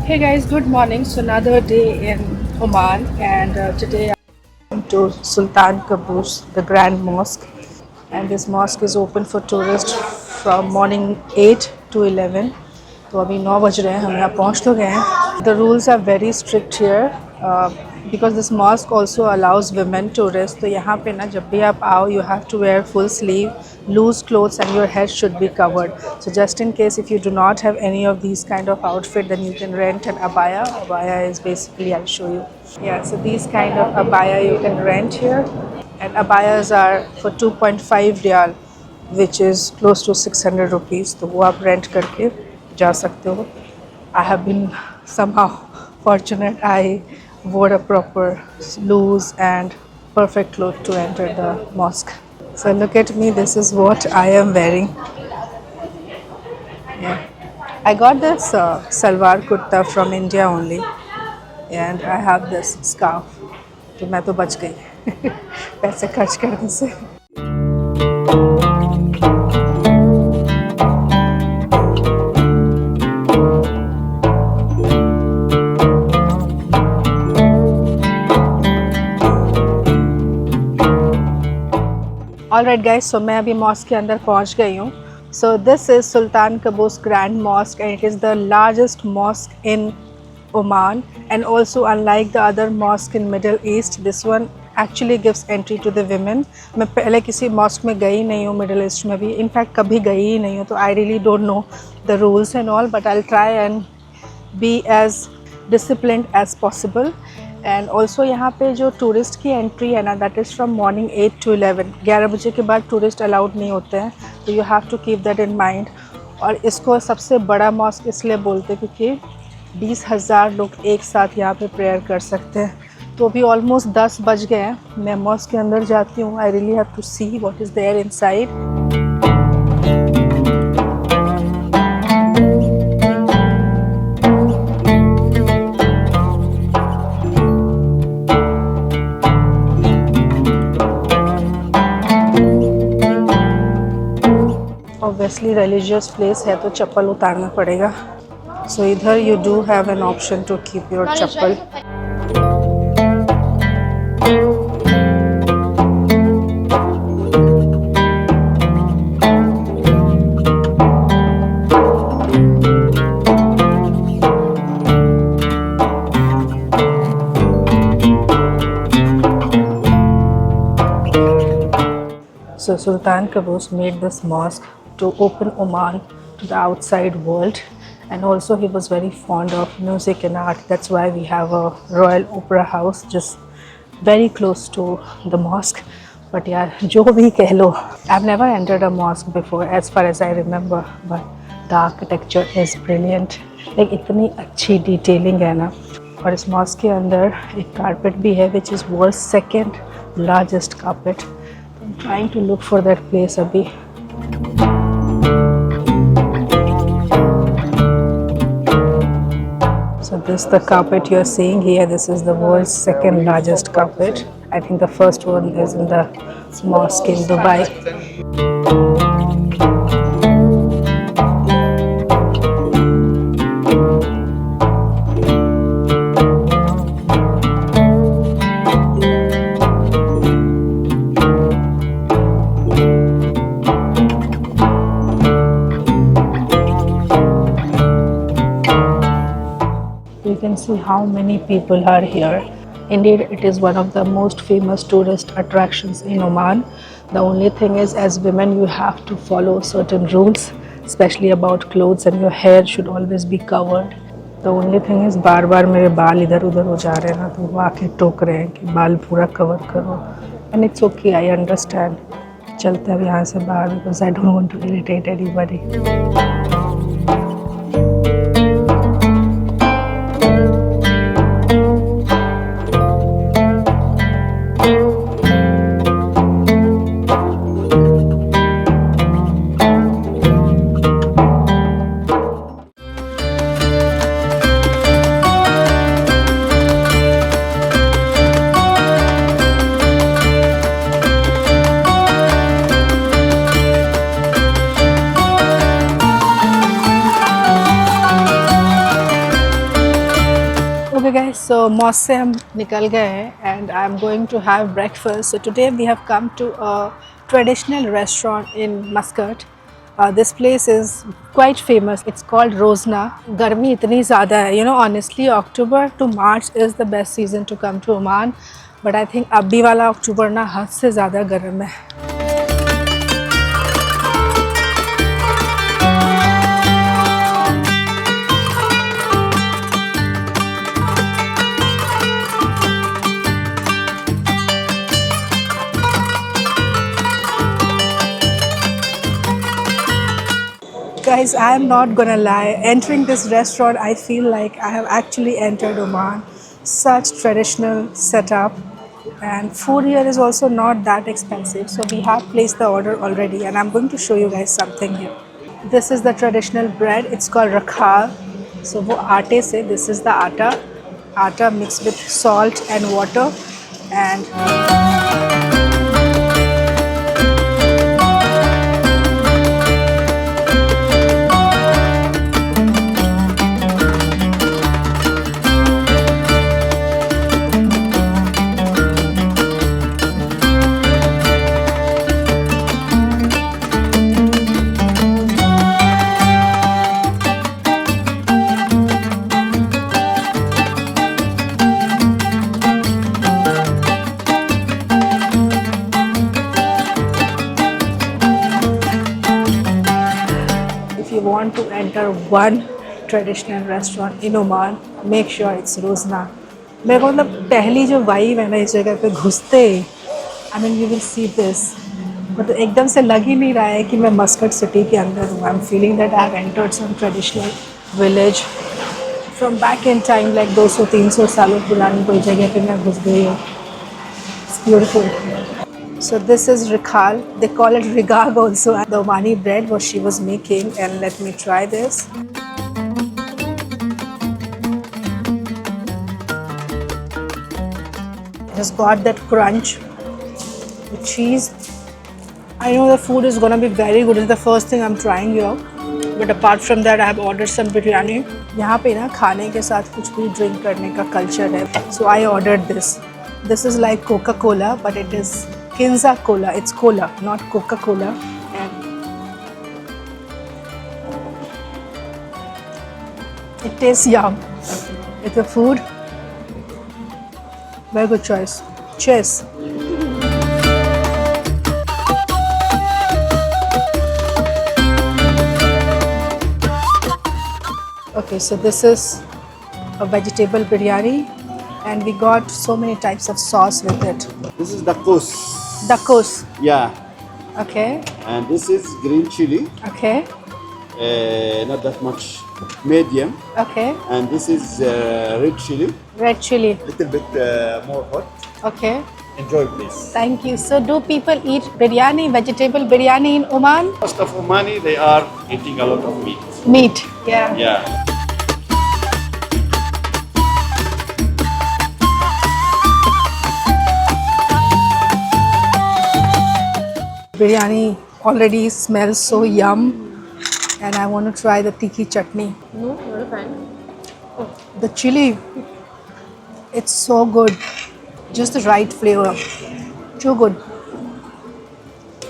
Hey guys, good morning. So another day in Oman, and today I'm to Sultan Qaboos, the Grand Mosque, and this mosque is open for tourists from morning 8 to 11. तो अभी 9 बज रहे हैं, हम यहाँ पहुँच तो गए हैं. The rules are very strict here because this mosque also allows women tourists. तो यहाँ पे ना जब भी आप आओ, you have to wear full sleeve, loose clothes, and your head should be covered. So just in case if you do not have any of these kind of outfit, then you can rent an abaya. Abaya is basically, I'll show you. Yeah, so these kind of abaya you can rent here, and abayas are for 2.5 riyal, which is close to 600 rupees. तो वो आप rent करके जा सकते हो. I have been somehow fortunate. I wore a proper loose and perfect cloth to enter the mosque. So look at me, this is what I am wearing. Yeah. I got this salwar kurta from India only, and I have this scarf. तो मैं तो बच गई पैसे खर्च करने से. Alright guys, so मैं अभी मॉस्क के अंदर पहुंच गई हूँ. So this is Sultan Qaboos Grand Mosque, and it is the largest mosque in Oman, and also unlike the other mosque in Middle East, this one actually gives entry to the women. मैं पहले किसी mask में गई नहीं हूँ middle east में भी, in fact कभी गई ही नहीं हूँ, तो I really don't know the rules and all, but I'll try and be as disciplined as possible. And also यहाँ पे जो टूरिस्ट की एंट्री है ना, that is from morning 8 to 11. 11 बजे के बाद टूरिस्ट अलाउड नहीं होते हैं, तो you have to keep that in mind. और इसको सबसे बड़ा मॉस्क इसलिए बोलते हैं क्योंकि 20,000 लोग एक साथ यहाँ पे प्रेयर कर सकते हैं. तो अभी ऑलमोस्ट 10 बज गए हैं. मैं मॉस्क के अंदर जाती हूँ. I really have to see what is there inside. Obviously religious place है तो चप्पल उतारना पड़ेगा. सो इधर you do have an option to keep your chappal. So Sultan Qaboos made this mosque to open Oman to the outside world, and also he was very fond of music and art. That's why we have a Royal Opera House just very close to the mosque. But यार जो भी कह लो, I've never entered a mosque before as far as I remember, but the architecture is brilliant. like इतनी अच्छी detailing है ना. और इस mosque के अंदर एक carpet भी है which is world's second largest carpet. I'm trying to look for that place abhi. So this the carpet you're seeing here. This is the world's second largest carpet. I think the first one is in the mosque in Dubai. You can see how many people are here. Indeed, it is one of the most famous tourist attractions in Oman. The only thing is, as women, you have to follow certain rules, especially about clothes, and your hair should always be covered. The only thing is, बार बार मेरे बाल इधर उधर हो जा रहे हैं ना, तो वो आके टोक रहे हैं कि बाल पूरा कवर करो. And it's okay, I understand. चलते हैं यहाँ से बाहर because I don't want to irritate anybody. So mosque से हम निकल गए हैं and I'm going to have breakfast. So today we have come to a traditional restaurant in Muscat. This place is quite famous. It's called Rozna. गर्मी इतनी ज़्यादा है, you know, honestly October to March is the best season to come to Oman. But I think अभी वाला अक्टूबर ना हद से ज़्यादा गर्म है. Guys, I am not gonna lie. Entering this restaurant, I feel like I have actually entered Oman. Such traditional setup, and food here is also not that expensive. So we have placed the order already, and I'm going to show you guys something here. This is the traditional bread. It's called rakhal. So वो आटे से, this is the atta mixed with salt and water, and want to enter one traditional restaurant in Oman, make sure it's Rozna. मेरे को मतलब पहली जो vibe है ना इस जगह पे घुसते, I mean you will see this, मतलब एकदम से लग ही नहीं रहा है कि मैं मस्कट सिटी के अंदर हूँ. I'm feeling that I have entered some traditional village from back in time, like 200-300 सालों पुरानी कोई जगह पे मैं घुस गई हूँ. It's beautiful. So this is rikhal. They call it rigag also. The Omani bread what she was making, and let me try this. It has got that crunch, the cheese. I know the food is gonna be very good. It's the first thing I'm trying here. But apart from that, I have ordered some biryani. यहाँ पे ना खाने के साथ कुछ भी drink करने का culture है. So I ordered this. This is like Coca-Cola, but it is Kinza Cola. It's cola, not Coca-Cola. And it tastes yum. It's a food. Very good choice. Cheers. Okay, so this is a vegetable biryani, and we got so many types of sauce with it. This is dakos. Dakos. Yeah. Okay. And this is green chili. Okay. Not that much. Medium. Okay. And this is red chili. Red chili. Little bit more hot. Okay. Enjoy, please. Thank you. So, do people eat biryani, vegetable biryani in Oman? Most of Omani, they are eating a lot of meat. Meat. Yeah. Yeah. Biryani already smells so yum, and I want to try the tikki chutney. No, not a fan. The chili, it's so good. Just the right flavor. Too good.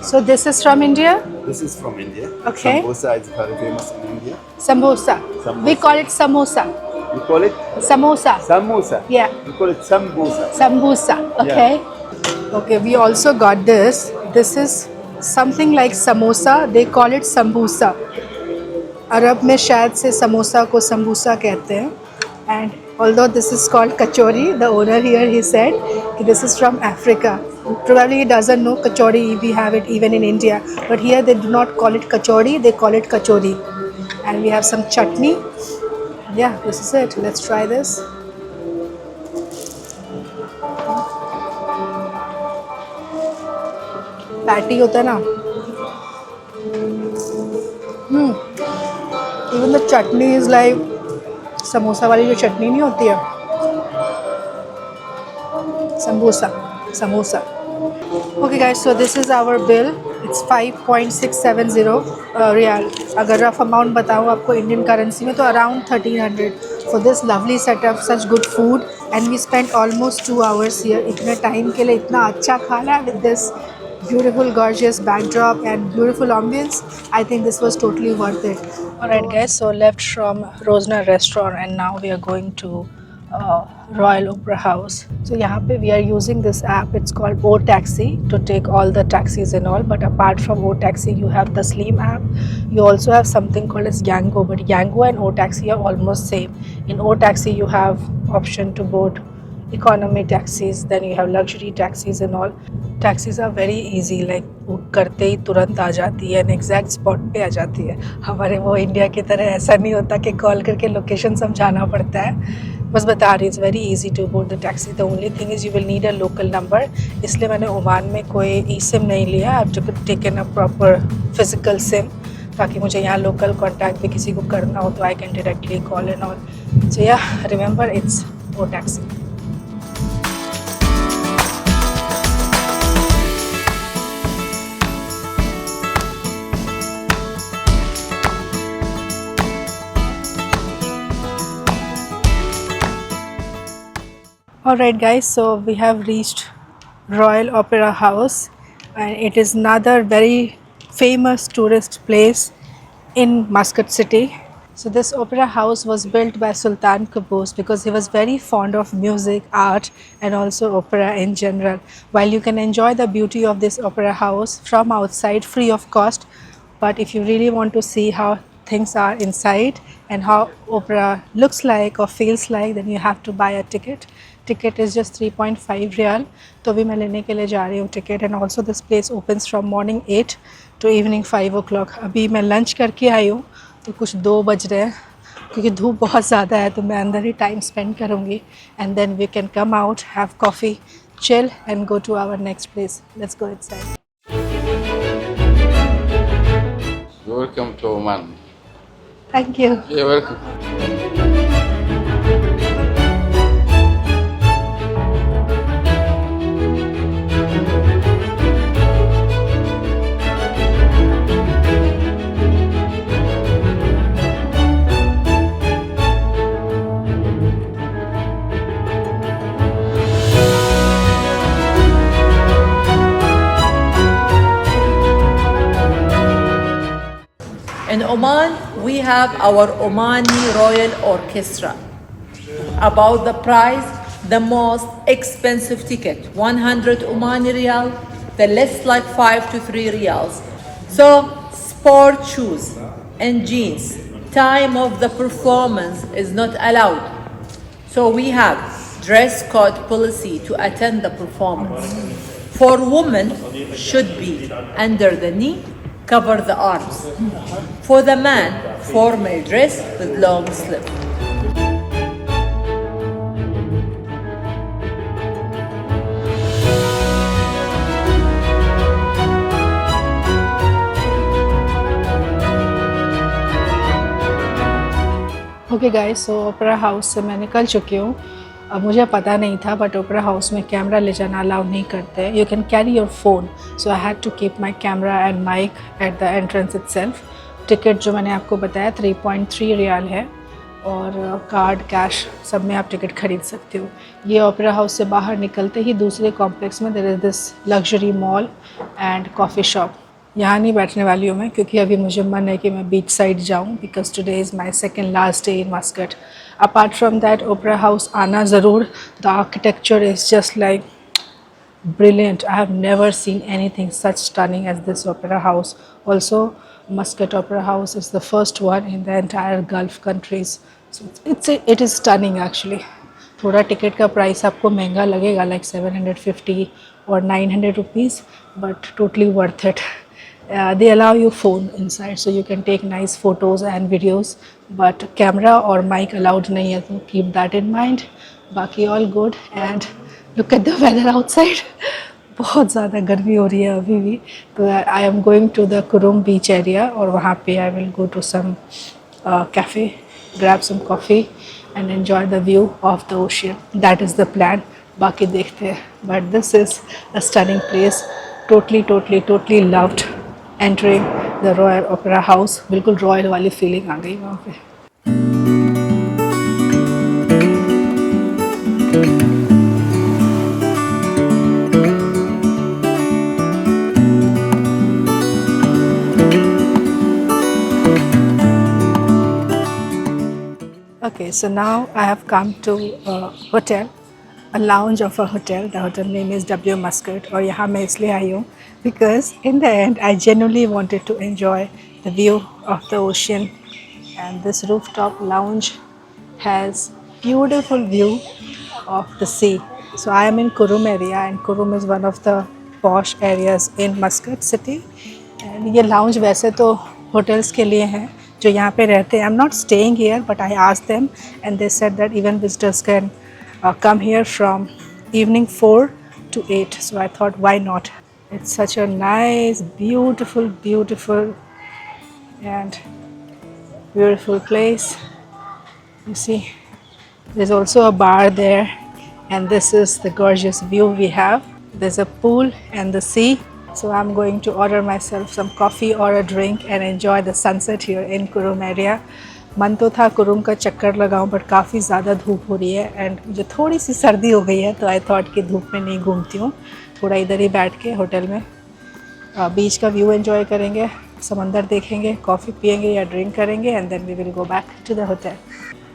So this is from India? This is from India. Okay. Sambosa is very famous in India. Samosa. We call it samosa. You call it Samosa. samosa. Yeah. You call it sambosa. Sambusa. Okay. Okay, we also got this. This is something like samosa. They call it sambusa. अरब में शायद से समोसा को sambusa कहते हैं. And although this is called kachori, the owner here, he said this is from Africa. Probably he doesn't know kachori. We have it even in India, but here they do not call it kachori. They call it kachori. And we have some chutney. Yeah, this is it. Let's try this. Patty होता है ना. Even the chutney is like samosa वाली जो चटनी नहीं होती है, samosa. Okay guys, so this is our bill. It's 5.670 riyal. अगर rough amount बताऊँ आपको इंडियन करेंसी में तो around 1300. for this lovely setup, such good food, and we spent almost 2 hours here. इतने time के लिए इतना अच्छा खाना with this beautiful, gorgeous backdrop and beautiful ambience. I think this was totally worth it. Alright, guys. So left from Rosner Restaurant, and now we are going to Royal Opera House. So यहाँ पे we are using this app. It's called O Taxi to take all the taxis and all. But apart from O Taxi, you have the Slim app. You also have something called as Yango. But Yango and O Taxi are almost same. In O Taxi, you have option to board economy taxis. Then you have luxury taxis and all. Taxis are very easy. Like book करते ही तुरंत आ जाती है, exact spot पे आ जाती है. हमारे वो India की तरह ऐसा नहीं होता कि कॉल करके लोकेशन समझाना पड़ता है. बस बता रही, it's very easy to board the taxi. The only thing is you will need a local number. इसलिए मैंने ओमान में कोई ई सिम नहीं लिया. I have to taken a proper physical sim, ताकि मुझे यहाँ लोकल कॉन्टैक्ट भी किसी को करना हो तो I can directly call and all. So yeah remember, it's O taxi. Alright guys, so we have reached Royal Opera House, and it is another very famous tourist place in Muscat city. So this opera house was built by Sultan Qaboos because he was very fond of music, art and also opera in general. While you can enjoy the beauty of this opera house from outside free of cost, but if you really want to see how things are inside and how opera looks like or feels like, then you have to buy a ticket. Ticket is just 3.5 rial. तो अभी मैं लेने के लिए जा रही हूँ ticket. And also this place opens from morning 8 to evening 5 o'clock. अभी मैं लंच करके आई हूँ तो कुछ 2 बज रहे हैं, क्योंकि धूप बहुत ज़्यादा है तो मैं अंदर ही टाइम स्पेंड करूँगी. And then we can come out, have coffee, chill and go to our next place. Let's go inside. Welcome to Oman. Thank you. You're welcome. In Oman, we have our Omani Royal Orchestra. About the price, the most expensive ticket, 100 Omani Riyal, the less like 5 to 3 Riyals. So, sport shoes and jeans, time of the performance is not allowed. So we have dress code policy to attend the performance. For women, should be under the knee, cover the arms. For the man, formal dress with long sleeve. Okay guys, so opera house से मैं निकल चुकी हूँ. अब मुझे पता नहीं था, बट ओपेरा हाउस में कैमरा ले जाना अलाउ नहीं करते. You can carry your phone, so I had to keep my camera and mic at the entrance itself. Ticket जो मैंने आपको बताया 3.3 रियाल है, और कार्ड, कैश सब में आप टिकट खरीद सकते हो. ये ओपेरा हाउस से बाहर निकलते ही दूसरे कॉम्प्लेक्स में there is this luxury mall and coffee shop. यहाँ नहीं बैठने वाली हूँ मैं, क्योंकि अभी मुझे मन है कि मैं बीच साइड जाऊँ, because today is my second last day in Muscat. Apart from that, opera house आना ज़रूर. The architecture is just like brilliant. I have never seen anything such stunning as this opera house. Also, Muscat Opera House is the first one in the entire Gulf countries. So it is stunning actually. थोड़ा ticket का price आपको महंगा लगेगा, like 750 और 900 rupees, but totally worth it. They allow you phone inside, so you can take nice photos and videos, but camera or mic allowed नहीं है, so keep that in mind. बाकी all good. And look at the weather outside. बहुत ज़्यादा गर्मी हो रही है अभी भी. तो I am going to the Kurum beach area, और वहाँ पे I will go to some cafe, grab some coffee and enjoy the view of the ocean. That is the plan. बाकी देखते हैं. But this is a stunning place. Totally loved entering the Royal Opera House. बिल्कुल royal वाली feeling आ गई वहाँ पे. Okay, so now I have come to a hotel, a lounge of a hotel. The hotel name is W Muscat. और यहाँ मैं इसलिए आई हूँ because in the end I genuinely wanted to enjoy the view of the ocean, and this rooftop lounge has beautiful view of the sea. So I am in Kurum area, and Kurum is one of the posh areas in Muscat city. And ये lounge वैसे तो hotels के लिए हैं जो यहाँ पे रहते हैं. I'm not staying here, but I asked them and they said that even visitors can come here from evening 4 to 8. So I thought, why not? It's such a nice, beautiful and beautiful place. You see, there's also a bar there, and this is the gorgeous view we have. There's a pool and the sea. So I'm going to order myself some coffee or a drink and enjoy the sunset here in Kurum area. मन तो था कुरुम का चक्कर लगाऊं, but काफ़ी ज़्यादा धूप हो रही है एंड मुझे थोड़ी सी सर्दी हो गई है, तो आई थॉट कि धूप में नहीं घूमती हूँ, थोड़ा इधर ही बैठ के होटल में बीच का व्यू एंजॉय करेंगे, समंदर देखेंगे, कॉफ़ी पियेंगे या ड्रिंक करेंगे, and then we will go back to the hotel.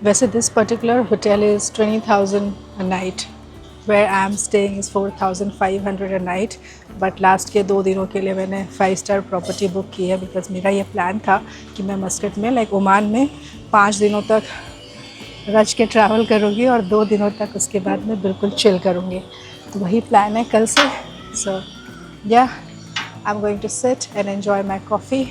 वैसे this particular hotel is 20,000 a night. Where I am staying is 4,500 a night. But last के 2 दिनों के लिए मैंने 5-star प्रॉपर्टी बुक की है, बिकॉज मेरा ये प्लान था कि मैं मस्कट में लाइक ओमान में 5 दिनों तक रच के ट्रैवल करूँगी और 2 दिनों तक उसके बाद मैं बिल्कुल चिल करूँगी. तो वही प्लान है कल से. So yeah I am going to sit and enjoy my coffee.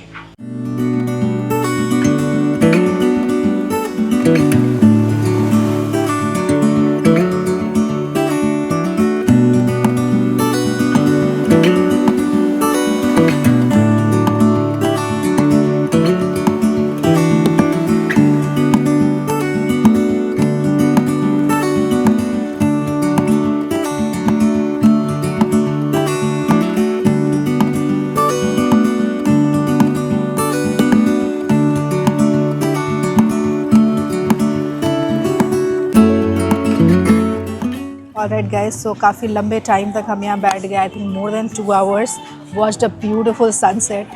Alright guys, so काफ़ी लंबे टाइम तक हम यहाँ बैठ गए. I think more than 2 hours. Watched a beautiful sunset.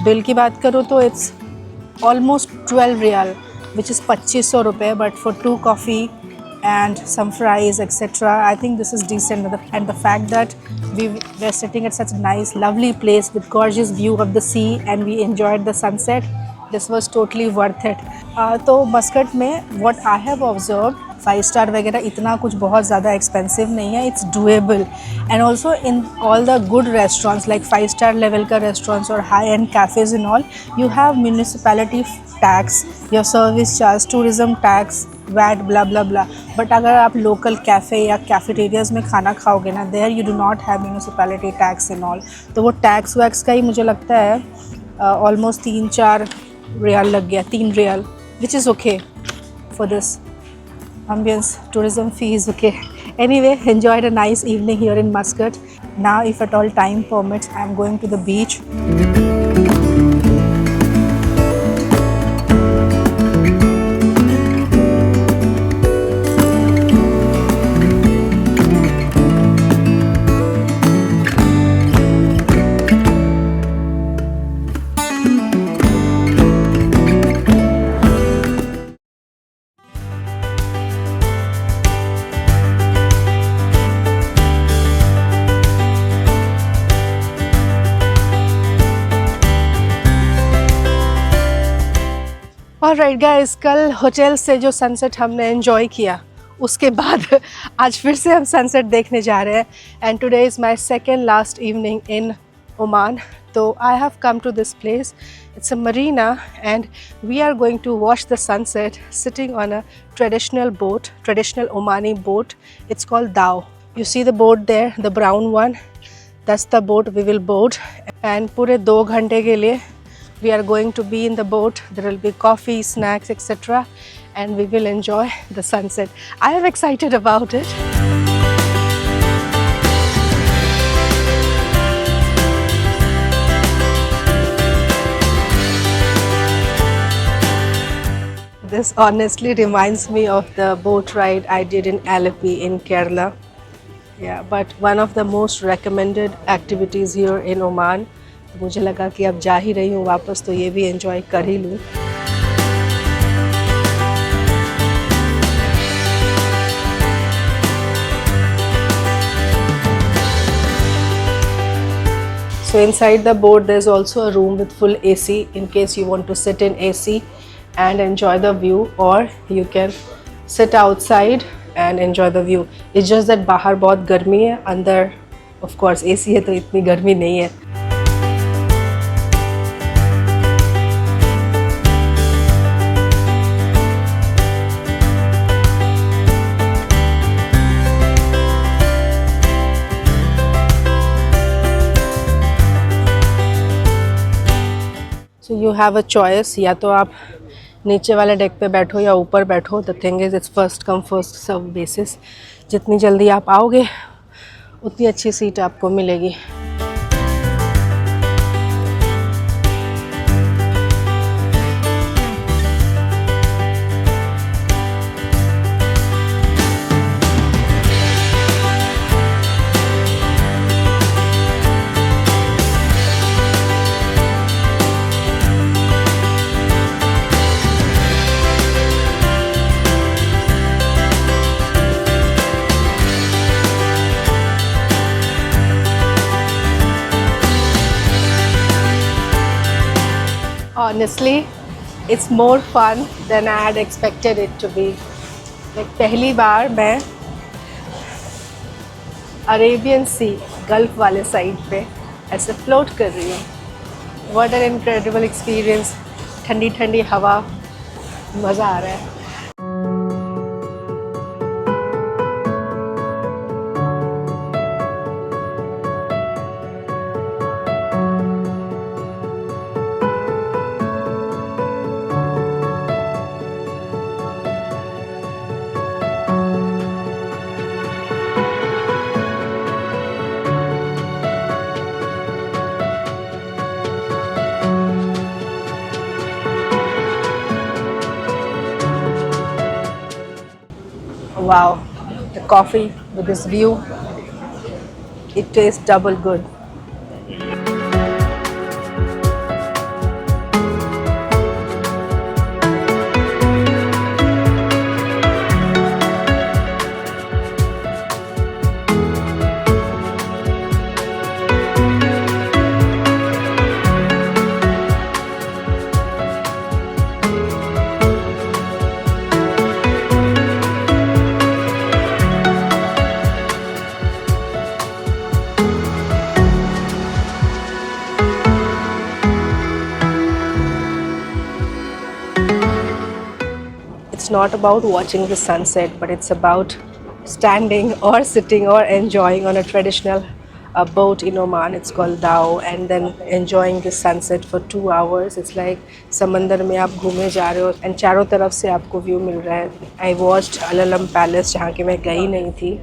Bill की बात करूँ तो it's almost 12 rial, which is 2500 रुपये, but for 2 coffee and some fries etc. I think this is decent, and the fact that we were sitting at such a nice lovely place with gorgeous view of the sea and we enjoyed the sunset, this was totally worth it. तो Muscat में what I have observed, 5-star वगैरह इतना कुछ बहुत ज़्यादा expensive नहीं है. It's doable, and also in all the good restaurants like 5-star level का रेस्टोरेंट्स और high end cafes in all, you have municipality tax, your service charge, tourism tax, VAT, blah blah blah. But अगर आप local cafe या cafeterias में खाना खाओगे ना, there you do not have municipality tax in all. तो वो tax wax का ही मुझे लगता है ऑलमोस्ट 3-4 रियाल लग गया, 3 rial, which is okay for this ambience. Tourism fee is okay. Anyway, enjoyed a nice evening here in Muscat. Now if at all time permits, I am going to the beach. Alright guys, कल hotel से जो sunset हमने enjoy किया, उसके बाद आज फिर से हम सनसेट देखने जा रहे हैं. And today is my second last evening in Oman. तो I have come to this place. It's a marina and we are going to watch the sunset sitting on a traditional boat, traditional Omani boat. It's called dhow. You see the boat there, the brown one, that's the boat we will boat. And पूरे 2 घंटे के लिए we are going to be in the boat. There will be coffee, snacks, etc. and we will enjoy the sunset. I am excited about it. This honestly reminds me of the boat ride I did in Alleppey in Kerala. Yeah, but one of the most recommended activities here in Oman. मुझे लगा कि अब जा ही रही हूँ वापस, तो ये भी एंजॉय कर ही लूँ. So inside the boat there's also a room with full AC in case you want to sit in AC and enjoy the view, or you can sit outside and enjoy the view. It's just that बाहर बहुत गर्मी है, अंदर of course AC है तो इतनी गर्मी नहीं है. So you have a choice, या तो आप नीचे वाले डेक पे बैठो या ऊपर बैठो. The thing is it's first come first serve basis. जितनी जल्दी आप आओगे उतनी अच्छी सीट आपको मिलेगी. Honestly, it's more fun than I had expected it to be. Like पहली बार मैं अरेबियन सी गल्फ वाले साइड पे ऐसे फ्लोट कर रही हूँ. What an incredible experience. ठंडी ठंडी हवा, मज़ा आ रहा है. Wow, the coffee with this view, it tastes double good. It's not about watching the sunset, but it's about standing or sitting or enjoying on a traditional boat in Oman. It's called dhow, and then enjoying the sunset for 2 hours. It's like समंदर में आप घूमे जा रहे हो and चारों तरफ से आपको व्यू मिल रहा है. I watched Al Alam Palace जहाँ कि मैं गई नहीं थी,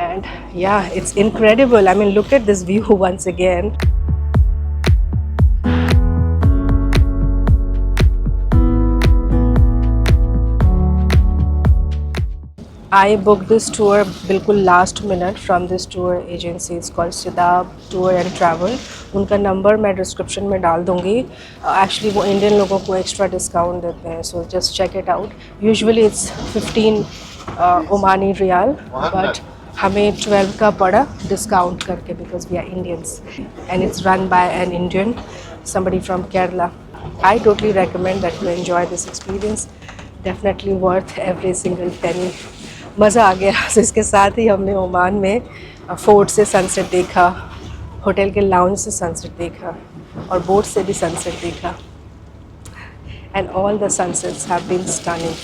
and yeah, it's incredible. I mean, look at this view once again. I booked this tour बिल्कुल last minute from this tour agency. It's called Sidab Tour and Travel. उनका number मैं description में डाल दूँगी. Actually वो Indian लोगों को extra discount देते हैं, so just check it out. Usually it's 15 Omani Riyal, but हमें 12 का पड़ा डिस्काउंट करके because we are Indians, and it's run by an Indian, somebody from Kerala. I totally recommend that you enjoy this experience. Definitely worth every single penny. मज़ा आ गया. So इसके साथ ही हमने Oman में फोर्ट से सनसेट देखा, hotel के lounge से सनसेट देखा और बोट से भी सनसेट देखा. And all the sunsets have been stunning.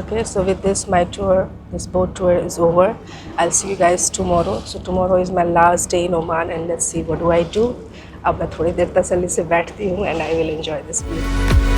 Okay, so with this my tour, this boat tour is over. I'll see you guys tomorrow. So tomorrow is my last day in Oman, and let's see what do I do. अब मैं थोड़ी देर तसल्ली से बैठती हूँ and I will enjoy this view.